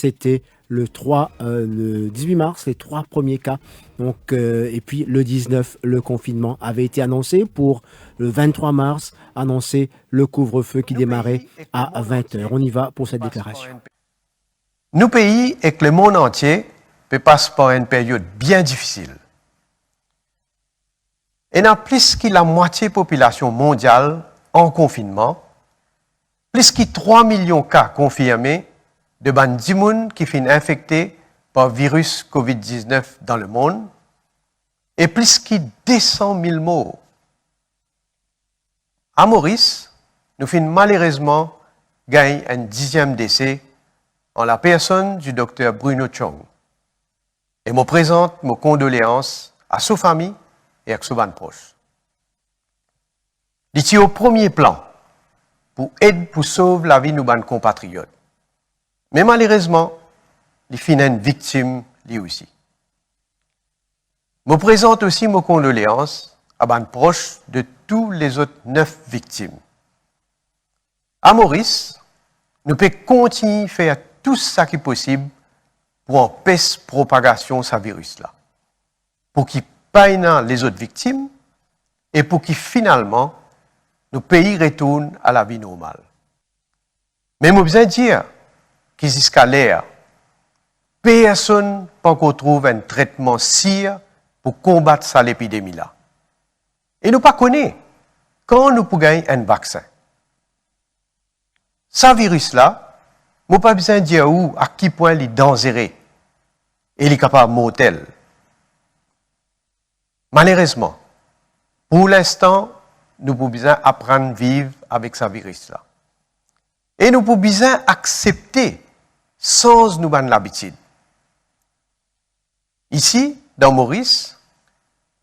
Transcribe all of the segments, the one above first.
c'était le 18 mars, les 3 premiers cas. Donc, et puis le 19, le confinement avait été annoncé pour le 23 mars, annoncer le couvre-feu qui démarrait à 20h. On y va pour cette déclaration. Nos pays et que le monde entier passent par une période bien difficile. Et dans plus que la moitié de la population mondiale en confinement, plus que 3 millions de cas confirmés de gens qui sont infectés par le virus COVID-19 dans le monde et plus que 200 000 morts. À Maurice, nous avons malheureusement gagné un 10e décès en la personne du docteur Bruno Chong. Et je présente mes condoléances à sa famille et à ses proches. Il est au premier plan pour aider pour sauver la vie de nos compatriotes. Mais malheureusement, il finit une victime lui aussi. Je présente aussi mes condoléances à les proches de tous les autres 9 victimes. À Maurice, nous pouvons continuer à faire tout ce qui est possible pour empêcher la propagation de ce virus-là. Pour qu'il paye les autres victimes et pour que finalement, nos pays retournent à la vie normale. Mais je besoin de dire que jusqu'à l'heure, personne n'a encore trouvé un traitement sûr pour combattre cette épidémie-là. Et nous ne connaissons pas quand nous pouvons gagner un vaccin. Ce virus-là, je n'ai pas besoin de dire à quel point il est dangereux et il est capable de mortel. Malheureusement, pour l'instant, nous pouvons besoin apprendre à vivre avec ce virus-là. Et nous pouvons besoin accepter sans nous donner l'habitude. Ici, dans Maurice,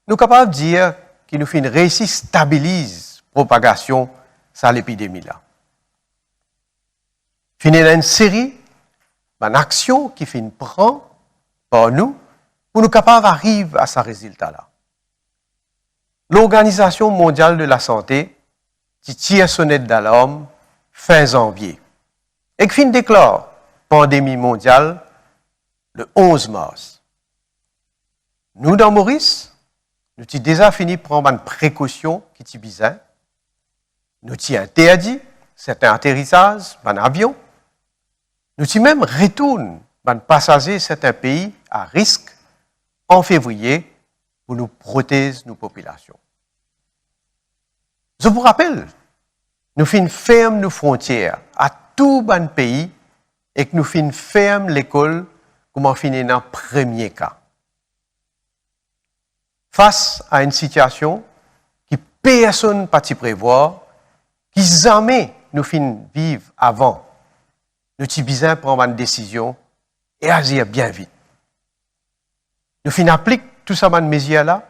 nous sommes capables de dire que nous faisons réussir à stabiliser la propagation de l'épidémie-là. Nous faisons une série d'actions qui prend par nous pour nous capables d'arriver à ce résultat-là. L'Organisation mondiale de la santé tire sonnette d'alarme fin janvier et qui déclare pandémie mondiale le 11 mars. Nous, dans Maurice, nous avons déjà fini de prendre une précaution qui est bizarre. Nous avons interdit certains atterrissages en avion. Nous avons même retourné les passagers de certains pays à risque en février pour nous protéger nos populations. Je vous rappelle, nous fermons nos frontières à tout les pays et que nous fermons l'école comme on finit dans le premier cas. Face à une situation que personne n'a pas prévoir, qui jamais nous vivre avant, nous avons besoin de prendre une décision et agir bien vite. Nous appliquons tout ça dans mesures-là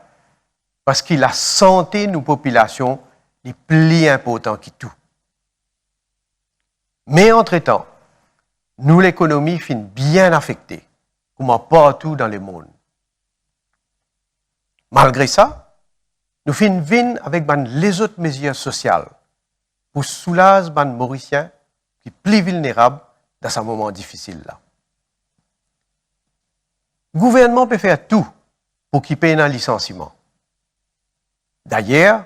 parce que la santé de nos populations est plus importante que tout. Mais entre-temps, nous, l'économie, est bien affectée, comme partout dans le monde. Malgré ça, nous vivons avec les autres mesures sociales pour soulager les Mauriciens qui sont plus vulnérables dans ce moment difficile-là. Le gouvernement peut faire tout pour qu'il paye un licenciement. D'ailleurs,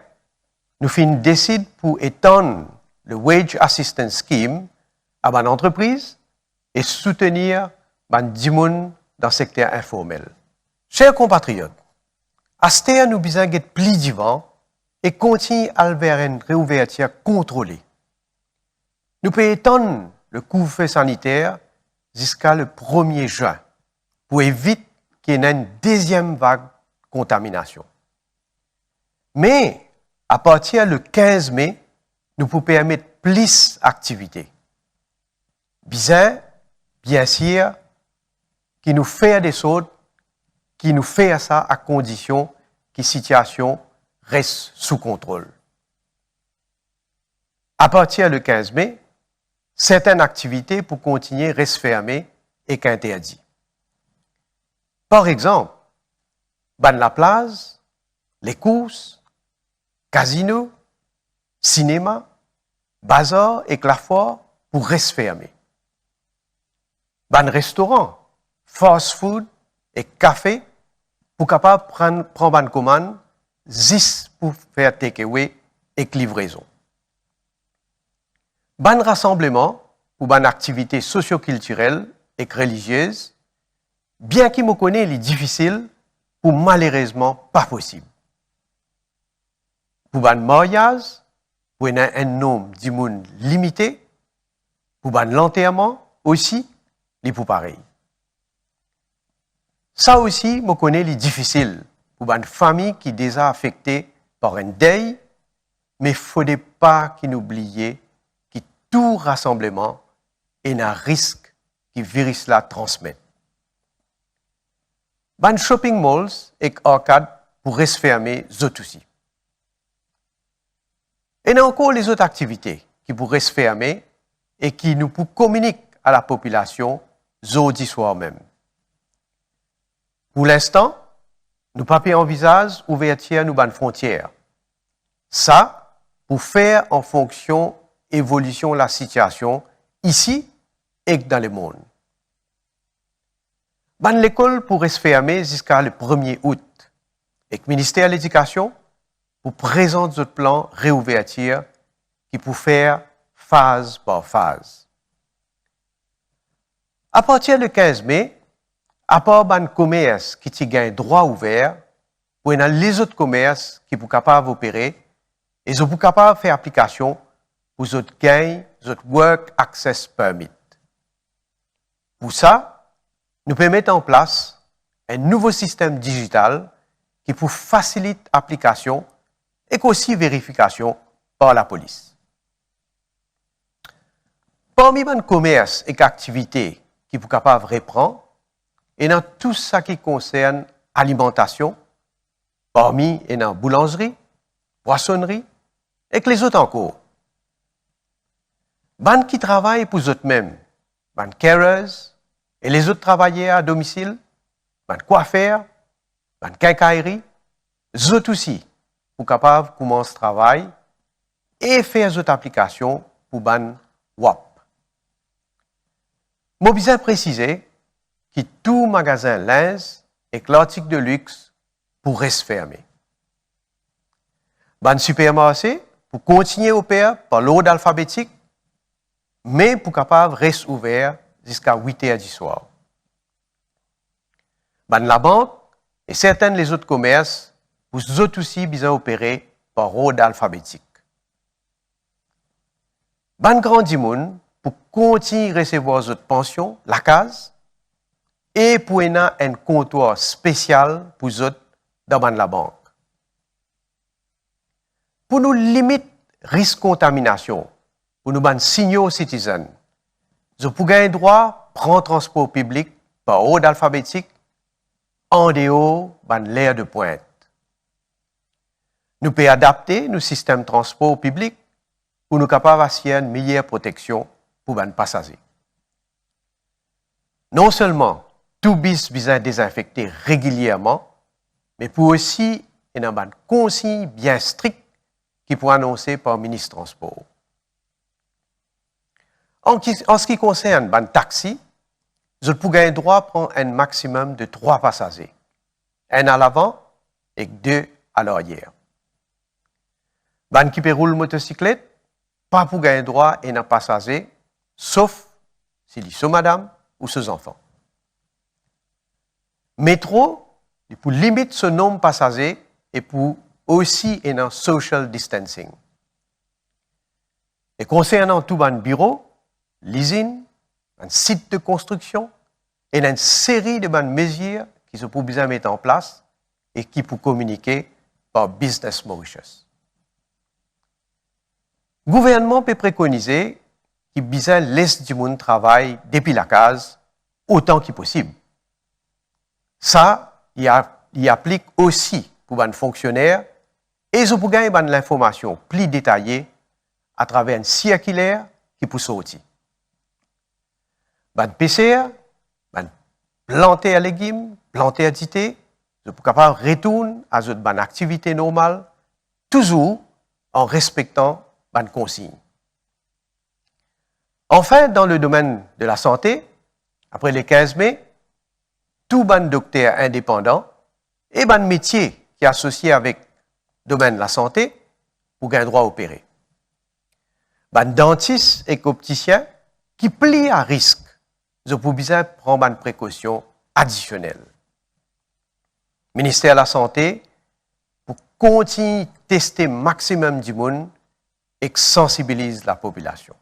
nous décidons pour étendre le Wage Assistance Scheme à une entreprise et soutenir les gens dans le secteur informel. Chers compatriotes, à ce temps, nous avons besoin d'être plus vivants et continuer à vers une réouverture contrôlée. Nous pouvons étendre le couvre-feu sanitaire jusqu'à le 1er juin pour éviter qu'il y ait une deuxième vague de contamination. Mais, à partir du 15 mai, nous pouvons permettre plus d'activités. Bien sûr, qui nous fait des choses, qui nous fait ça à condition que la situation reste sous contrôle. À partir du 15 mai, certaines activités pour continuer restent fermées et qu'interdites. Par exemple, la plage, les courses, casinos, cinéma, bazar et clafoire pour rester fermés. ban restaurant, fast food et café pour capable prendre ban commande, zis pour faire takeaway et livraison. Ban rassemblement pour ban activité socio-culturelle et religieuse, bien qu'il me connaisse, il est difficile ou malheureusement pas possible. Pour ban mariage, pour un nombre de monde limité, pour ban l'enterrement aussi, il pour pareil. Ça aussi, me connais, il est difficile pour une famille qui est déjà affectée par un deuil, mais il ne faudrait pas qu'il oublie que tout rassemblement est un risque que le virus la transmet. Ban shopping malls et arcades pourraient se fermer, eux aussi. Et il y a encore les autres activités qui pourraient se fermer et qui nous communiquent à la population jeudi soir même. Pour l'instant, nous pas envisage ouverture nous ban frontières. Ça, pour faire en fonction évolution de la situation ici et dans le monde. Ban l'école pourrait se fermer jusqu'à le 1er août. Et le ministère de l'Éducation pour présenter notre plan réouverture qui pour faire phase par phase. À partir du 15 mai, à part ban commerce qui t'y gagne droit ouvert, pour les autres commerces qui sont capables d'opérer et sont capables de faire application pour les autres gains, les autres work access permit. Pour ça, nous pouvons mettre en place un nouveau système digital qui pour faciliter l'application et aussi vérification par la police. Parmi les commerces et activités qui sont capables de reprendre, et dans tout ce qui concerne l'alimentation, parmi et dans boulangerie, poissonnerie, et que les autres encore. Ban qui travaillent pour eux-mêmes, ban carers, et les autres travailleurs à domicile, ban coiffeurs, ban quincaillerie, eux aussi, pour capables de commencer le travail et faire les autres applications pour ban WAP. Je besoin préciser que tout magasin linge et l'article de luxe pourrait se fermer. Ban supermarché pour continuer à opérer par l'ordre alphabétique, mais pour capable rester ouvert jusqu'à 8 heures du soir. Ban la banque et certains des autres commerces pour eux aussi besoin opérer par ordre alphabétique. Ban grand monde pour continuer à recevoir votre pension, la case, et pour un comptoir spécial pour eux dans la banque. Pour nous limiter le risque de contamination, pour nous ban signaux aux citoyens, nous pouvons gagner droit à prendre transport public par ordre alphabétique en dehors de l'aire de pointe. Nous pouvons adapter nos systèmes de transport public pour nous capables d'assurer une meilleure protection pour les passagers. Non seulement tout bis besoin désinfecter régulièrement, mais pour aussi une consigne bien stricte qui pourra annoncer par le ministre du Transport. En ce qui concerne les taxis, vous pouvez gagner droit à prendre un maximum de 3 passagers, un à l'avant et 2 à l'arrière. Les qui roulent motocyclette, pas pour gagner droit à un passager, sauf s'il sont madame ou ses enfants. Métro, pour limiter ce nombre de passagers et pour aussi un social distancing. Et concernant tout ban bureau, l'usine, un site de construction et une série de bonnes mesures qui sont pour bien mettre en place et qui pour communiquer par Business Mauritius. Le gouvernement peut préconiser qu'il besoin laisse du monde travail depuis la case autant que possible. Ça, il applique aussi pour les fonctionnaires et ils pour gagner l'information plus détaillée à travers une circulaire qui peut sortir. Les PCR, les planter à légumes, planter à dité, ils sont capables de retourner à une activité normale, toujours en respectant les consignes. Enfin, dans le domaine de la santé, Après le 15 mai, tout ban docteur indépendant et ban métier qui est associé avec le domaine de la santé pour gagner droit à opérer. Ban dentiste et opticien qui plient à risque, ils ont pour besoin prendre une précaution additionnelle. Ministère de la Santé, pour continuer à tester maximum du monde et sensibiliser la population.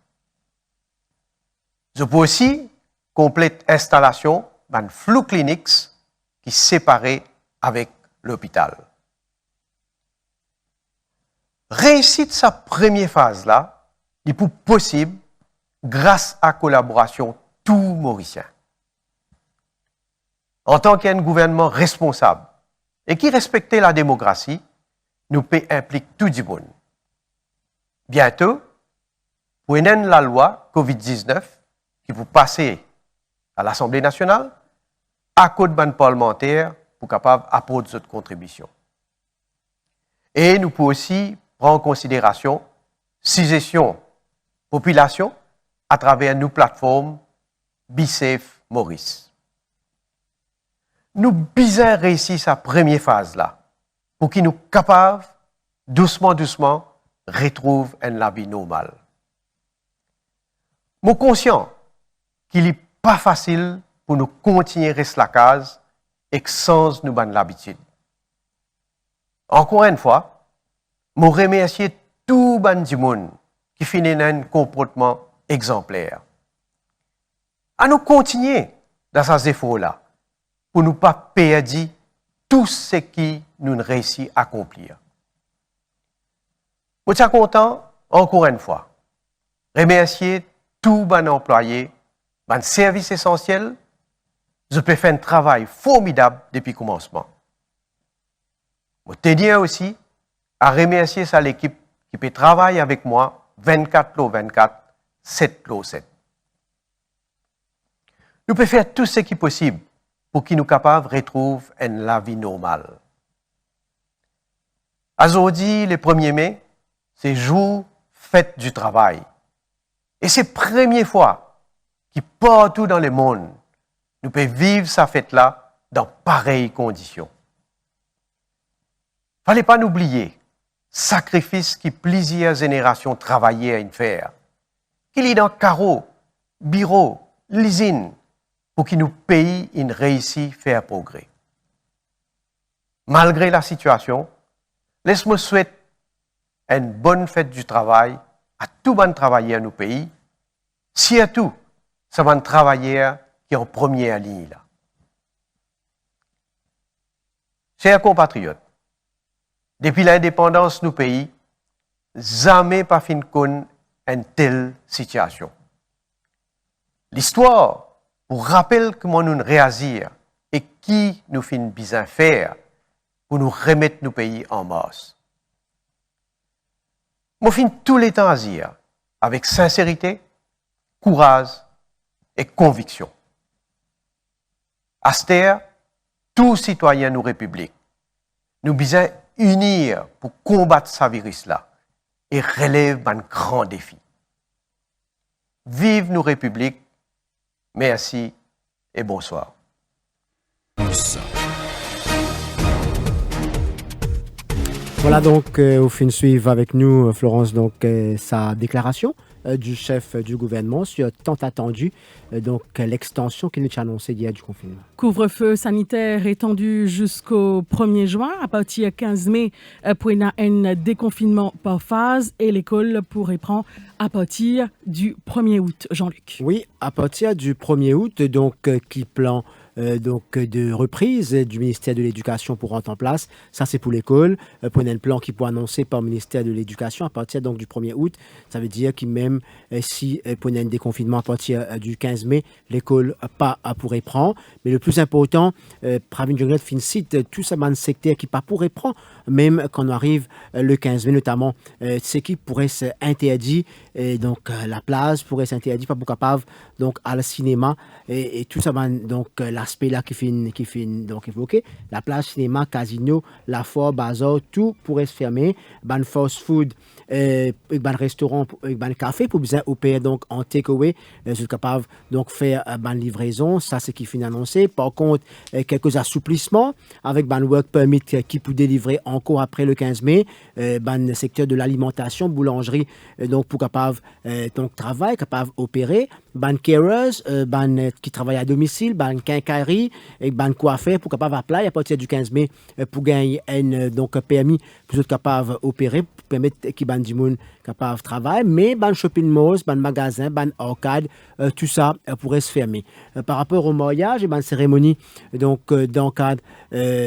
Je peux aussi complète installation d'un flou clinics qui est séparé avec l'hôpital. Réussite sa première phase là, il est possible grâce à la collaboration tout mauricien. En tant qu'un gouvernement responsable et qui respecte la démocratie, nous peut impliquer tout le monde. Bientôt, pour la loi COVID-19 qui vous passer à l'Assemblée nationale, à côté de parlementaire pour capable apporter notre contribution. Et nous pouvons aussi prendre en considération suggestions population à travers nos plateformes BeSafe Maurice. Nous bien réussi sa première phase là pour qu'ils nous capables doucement retrouver une vie normale. Nous sommes conscients qu'il n'est pas facile pour nous continuer à rester la case et sans nous prendre l'habitude. Encore une fois, je remercie tout le monde qui finit un comportement exemplaire. À nous continuer dans ces efforts-là pour ne pas perdre tout ce qui nous réussit à accomplir. Je suis content, encore une fois, remercier tous les employés, les services essentiels. Je peux faire un travail formidable depuis le commencement. Je tiens aussi à remercier l'équipe qui peut travailler avec moi 24/24, 7/7. Nous pouvons faire tout ce qui est possible pour qu'ils nous capables de retrouver une vie normale. Aujourd'hui, le 1er mai, c'est jour fête du travail. Et c'est la première fois que partout dans le monde, nous pouvons vivre cette fête-là dans pareilles conditions. Il ne fallait pas oublier sacrifice que plusieurs générations travaillaient à faire. Qu'il y ait dans carreau, bureau, l'usine, pour que nous pays une réussite faire progrès. Malgré la situation, laisse-moi souhaiter une bonne fête du travail à tous les travailleurs de nos pays, surtout ces travailleurs qui sont en première ligne. Là. Chers compatriotes, depuis l'indépendance de nos pays, jamais pas fin connu une telle situation. L'histoire, pour rappeler comment nous réagir et qui nous fin bien faire pour nous remettre nos pays en marche. Moi, fin tous les temps à dire, avec sincérité, courage et conviction. À cette heure, tous citoyens de nos républiques, nous besoin unir pour combattre ce virus-là et relever un grand défi. Vive nos républiques, merci et bonsoir. Voilà donc, au fin suivre avec nous, Florence, donc sa déclaration du chef du gouvernement sur tant attendu, donc l'extension qu'il nous a annoncée hier du confinement. Couvre-feu sanitaire étendu jusqu'au 1er juin, à partir du 15 mai, pour un déconfinement par phase et l'école pourrait prendre à partir du 1er août. Jean-Luc. Oui, à partir du 1er août, donc qui plan donc de reprise du ministère de l'Éducation pour rentrer en place. Ça, c'est pour l'école. Pour un plan qui peut annoncer par le ministère de l'Éducation à partir donc, du 1er août. Ça veut dire que même si pour un déconfinement à partir du 15 mai, l'école pas pourrait prendre. Mais le plus important, Pravin Junglet cite tout ça dans le secteur qui pas pourrait prendre, même quand on arrive le 15 mai, notamment ce qui pourrait s'interdire. Donc la place pourrait s'interdire, pas pour capable donc à le cinéma et tout ça donc la aspects-là qui finissent donc évoqué. La plage, cinéma, casino, la foire, bazar, tout pourrait se fermer. Ban fast food, ban restaurant, ban café pour bien opérer donc en takeaway. Vous êtes capable donc faire ban livraison. Ça, c'est qui finit annoncé. Par contre, quelques assouplissements avec ban work permit qui peut délivrer encore après le 15 mai. Ban secteur de l'alimentation, boulangerie, donc pour capable donc travail, capable opérer. Ban carers, ban qui travaille à domicile, ban quincaillerie, et ban coiffeur pour capable appeler à partir du 15 mai pour gagner un donc permis pour être capable opérer pour permettre qui ban du monde capable travailler, mais ban shopping malls, ban magasin, ban arcade, tout ça pourrait se fermer. Par rapport au mariage et ban cérémonie donc dans le cadre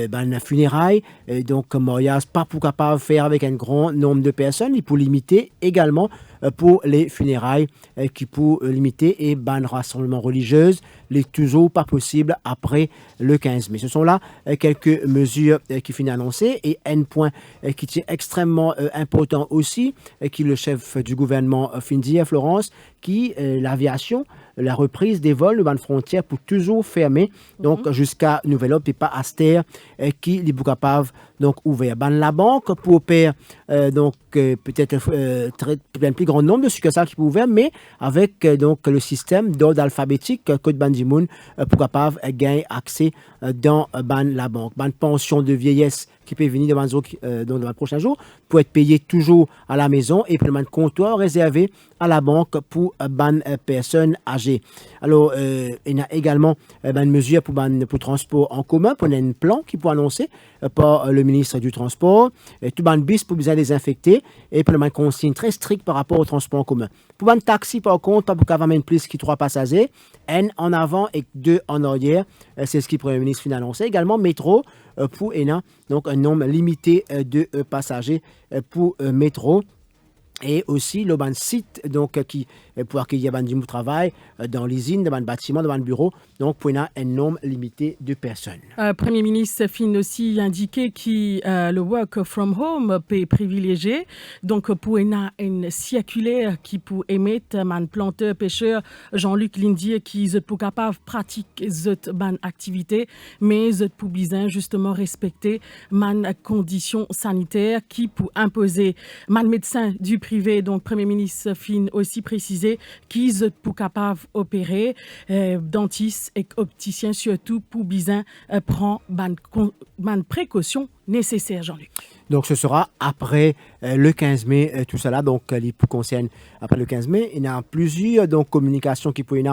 ban funérailles, donc mariage pas pour capable faire avec un grand nombre de personnes, il pour limiter également pour les funérailles qui pour limiter et ban rassemblement religieux, les toujours pas possible après le 15 mai. Ce sont là quelques mesures qui finissent annoncées et un point qui est extrêmement important aussi, qui le chef du gouvernement fin dire, Florence, qui l'aviation, la reprise des vols de ban frontière pour toujours fermer, donc jusqu'à nouvel ordre et pas Aster qui les capable donc ouvert. Ban la banque pour opérer donc peut-être un plus grand nombre de succursales qui peuvent ouvrir, mais avec donc le système d'ordre alphabétique code Bandimoun pour capable gagner accès dans ban la banque. Ban pension de vieillesse qui peut venir dans le prochain jour pour être payé toujours à la maison et puis le comptoir réservé à la banque pour ban personnes âgées. Alors, il y a également une mesure pour transport en commun, pour un plan qui peut annoncer par le ministre du Transport. Tout ban bis pour bien désinfecter et pour une consigne très stricte par rapport au transport en commun. Pour un taxi, par contre, pas pour qu'avoir même plus que 3 passagers, un en avant et 2 en arrière. C'est ce qui le Premier ministre vient d'annoncer. Également, métro pour ENA, donc un nombre limité de passagers pour métro. Et aussi le site donc, qui pour accueillir du travail dans l'usine, dans le bâtiment, dans le bureau, donc pour un nombre limité de personnes. Premier ministre Fin aussi indiqué que le work from home peut privilégier, donc pour une circulaire qui peut émettre un planteur pêcheur Jean-Luc Lindier qui est pour capable pratiquer cette activité, mais pour bien justement respecter man conditions sanitaires qui pour imposer man médecin du privé, donc Premier ministre Fin aussi précisé qu'ils sont pour capable opérer, dentistes et opticiens surtout pour bien prendre les précautions nécessaires, Jean-Luc. Donc ce sera après le 15 mai, tout cela, donc qui concerne après le 15 mai. Il y a plusieurs donc, communications qui peuvent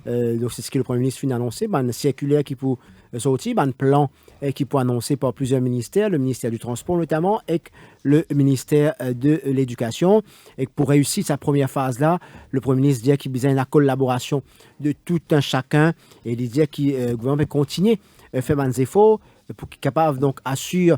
donc c'est ce que le Premier ministre vient d'annoncer, une circulaire qui peut sortir, un plan qui peut annoncer par plusieurs ministères, le ministère du Transport notamment, et le ministère de l'Éducation. Et pour réussir sa première phase-là, le Premier ministre dit qu'il y a besoin de la collaboration de tout un chacun, et il dit que le gouvernement va continuer à faire des efforts pour qu'il soit capable donc assurer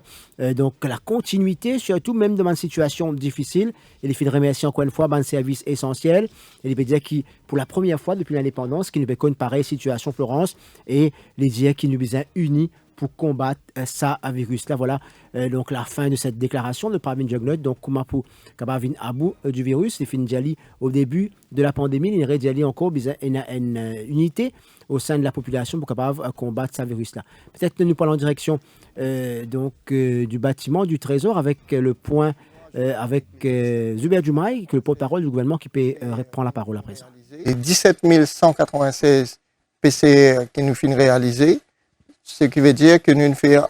donc la continuité, surtout même dans une situation difficile. Il fait remercier encore une fois un service essentiel. Il veut dire que pour la première fois depuis l'indépendance, qu'il nous fait une pareille situation, Florence, et il dit qu'il nous sommes unis pour combattre ça virus là. Voilà donc la fin de cette déclaration de Pravin Jugnauth. Donc comment pour capable à bout du virus, il finit Djali au début de la pandémie, il Djali encore une unité au sein de la population pour capable combattre ça virus là. Peut-être que nous parlons en direction donc du bâtiment du Trésor avec le point avec Zuber Djoumaï, que le porte-parole du gouvernement qui peut prendre la parole à présent. Et 17 196 PCR qui nous finissent réaliser, ce qui veut dire que nous faisons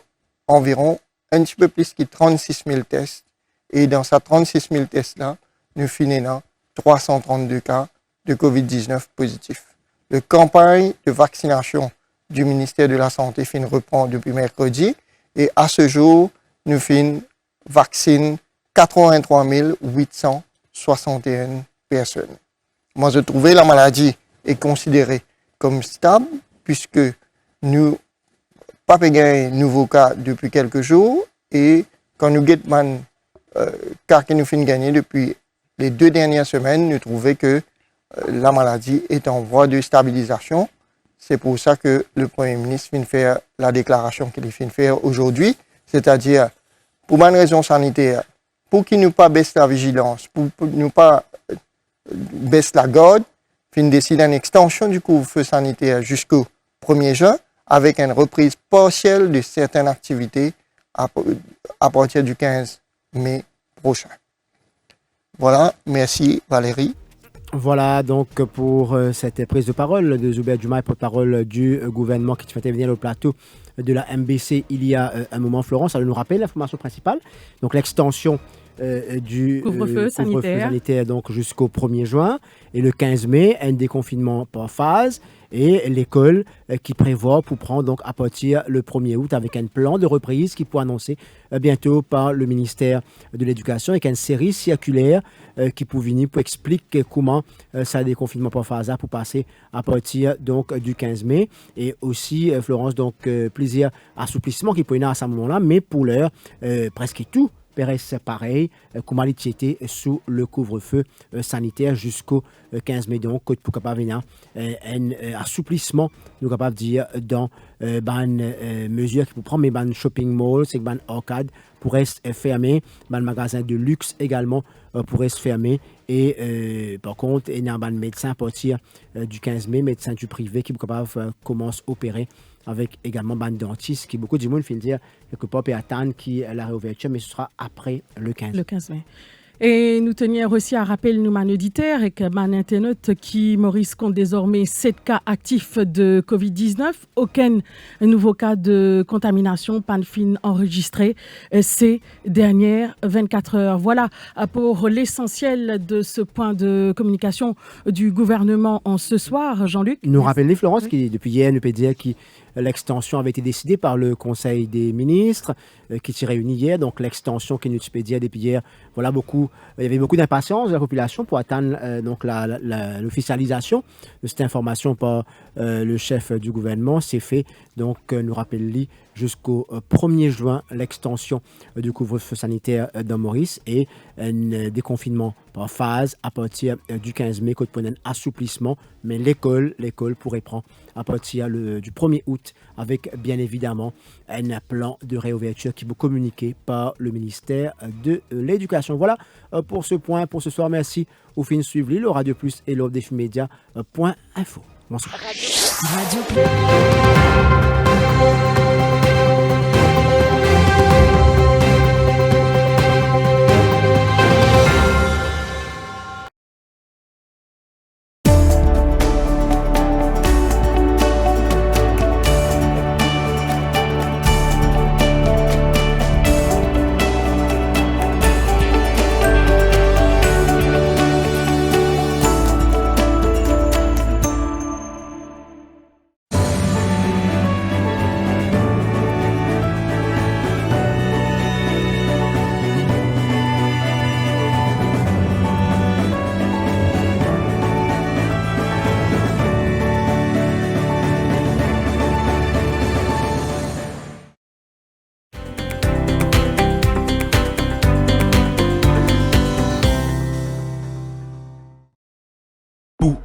environ un petit peu plus que 36 000 tests. Et dans ces 36 000 tests-là, nous finissons 332 cas de COVID-19 positifs. La campagne de vaccination du ministère de la Santé reprend depuis mercredi. Et à ce jour, nous vaccinons 83 861 personnes. Moi, je trouvais la maladie est considérée comme stable puisque nous pas gagné un nouveau cas depuis quelques jours et quand nous avons cas que nous finissons gagner depuis les 2 dernières semaines, nous trouvons que la maladie est en voie de stabilisation. C'est pour ça que le Premier ministre vient faire la déclaration qu'il vient faire aujourd'hui, c'est-à-dire pour une raison sanitaire, pour qu'il ne pas baisse la vigilance, pour ne pas baisse la garde, fin décider une extension du couvre-feu sanitaire jusqu'au 1er juin, avec une reprise partielle de certaines activités à partir du 15 mai prochain. Voilà, merci Valérie. Voilà donc pour cette prise de parole de Zuber Diomaye, porte-parole du gouvernement qui fait intervenir le plateau de la MBC il y a un moment. Florence, ça nous rappelle l'information principale. Donc l'extension du couvre-feu sanitaire donc jusqu'au 1er juin et le 15 mai, un déconfinement par phase et l'école qui prévoit pour prendre donc à partir le 1er août avec un plan de reprise qui pourra annoncer bientôt par le ministère de l'Éducation avec une série circulaire qui pour venir pour expliquer comment ça déconfinement par phase pour passer à partir donc du 15 mai et aussi Florence donc plusieurs assouplissements qui pourraient y avoir à ce moment-là mais pour l'heure presque tout reste pareil, comment il était sous le couvre-feu sanitaire jusqu'au 15 mai. Donc, pour capable venir un assouplissement, nous capable dire dans mesures qui pour prendre, mais ban shopping mall, c'est ban arcade pour rester fermé, ban magasin de luxe également pour rester fermé. Et par contre, il y a un médecin à partir du 15 mai, médecin du privé qui pour capable commence à opérer avec également ban dentiste qui beaucoup de monde finit dire quelque part peut attendre qui la réouverture mais ce sera après le 15 mai. Et nous tenions aussi à rappeler nous man auditeur et que man internaute qui Maurice compte désormais 7 cas actifs de Covid-19, aucun nouveau cas de contamination panfine enregistré ces dernières 24 heures. Voilà pour l'essentiel de ce point de communication du gouvernement en ce soir. Jean-Luc. Nous rappelons Florence qui depuis hier nous peut dire que l'extension avait été décidée par le Conseil des ministres qui s'est réuni hier. Donc l'extension qui nous peut dire depuis hier, voilà il y avait beaucoup d'impatience de la population pour atteindre donc l'officialisation de cette information par le chef du gouvernement. C'est fait. Donc nous rappelons jusqu'au 1er juin l'extension du couvre-feu sanitaire dans Maurice et un déconfinement par phase à partir du 15 mai, pour un assouplissement, mais l'école pourrait prendre à partir du 1er août avec bien évidemment un plan de réouverture qui vous communiqué par le ministère de l'Éducation. Voilà pour ce point, pour ce soir. Merci au fin suivre le Radio Plus et l'offre des médias.info. Bonsoir. Radio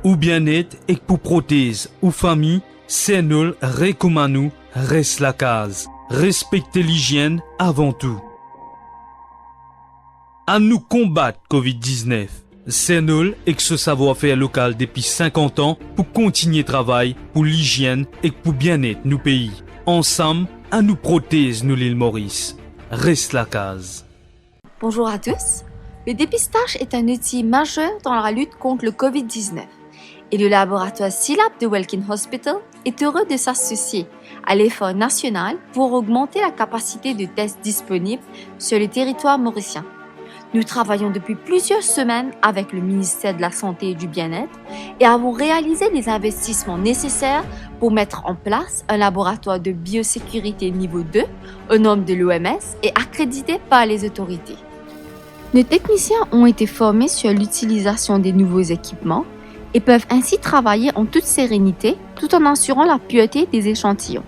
Ou bien-être et pour prothèse ou famille, c'est nous recommandons reste la case. Respectez l'hygiène avant tout. À nous combattre Covid-19. C'est nous et que ce savoir-faire local depuis 50 ans pour continuer travail pour l'hygiène et pour bien-être nous pays. Ensemble, à nous prothèse nous l'île Maurice. Reste la case. Bonjour à tous. Le dépistage est un outil majeur dans la lutte contre le Covid-19 et le laboratoire SILAB de Welkin Hospital est heureux de s'associer à l'effort national pour augmenter la capacité de tests disponibles sur le territoire mauricien. Nous travaillons depuis plusieurs semaines avec le ministère de la Santé et du Bien-être et avons réalisé les investissements nécessaires pour mettre en place un laboratoire de biosécurité niveau 2 aux normes de l'OMS et accrédité par les autorités. Nos techniciens ont été formés sur l'utilisation des nouveaux équipements et peuvent ainsi travailler en toute sérénité tout en assurant la pureté des échantillons.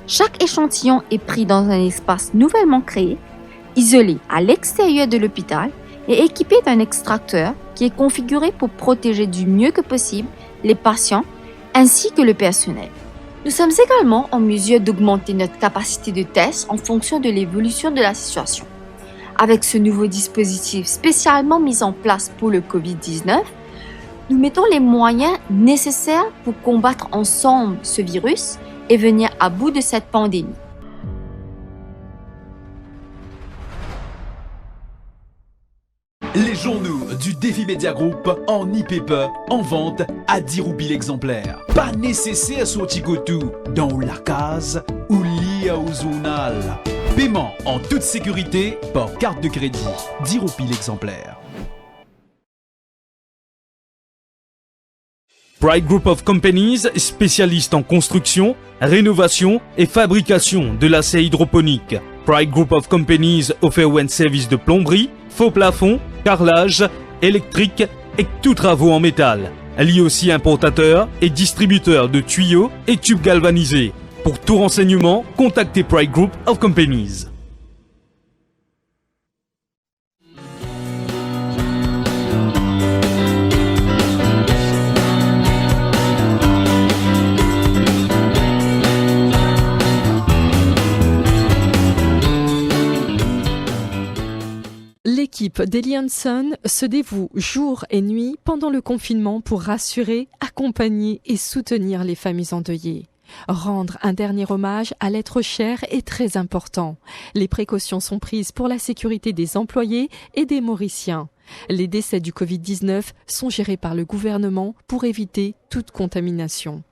Chaque échantillon est pris dans un espace nouvellement créé, isolé à l'extérieur de l'hôpital et équipé d'un extracteur qui est configuré pour protéger du mieux que possible les patients ainsi que le personnel. Nous sommes également en mesure d'augmenter notre capacité de test en fonction de l'évolution de la situation. Avec ce nouveau dispositif spécialement mis en place pour le Covid-19, nous mettons les moyens nécessaires pour combattre ensemble ce virus et venir à bout de cette pandémie. Les journaux du Défi Media Group en e-paper en vente à 10 roupies l'exemplaire. Pas nécessaire sortir tout dans la case ou lire au journal. Paiement en toute sécurité par carte de crédit. 10 roupies l'exemplaire. Pride Group of Companies, spécialiste en construction, rénovation et fabrication de l'acier hydroponique. Pride Group of Companies offre un service de plomberie, faux plafond, carrelage, électrique et tous travaux en métal. Elle est aussi importateur et distributeur de tuyaux et tubes galvanisés. Pour tout renseignement, contactez Pride Group of Companies. L'équipe d'Eli Hanson se dévoue jour et nuit pendant le confinement pour rassurer, accompagner et soutenir les familles endeuillées. Rendre un dernier hommage à l'être cher est très important. Les précautions sont prises pour la sécurité des employés et des Mauriciens. Les décès du Covid-19 sont gérés par le gouvernement pour éviter toute contamination.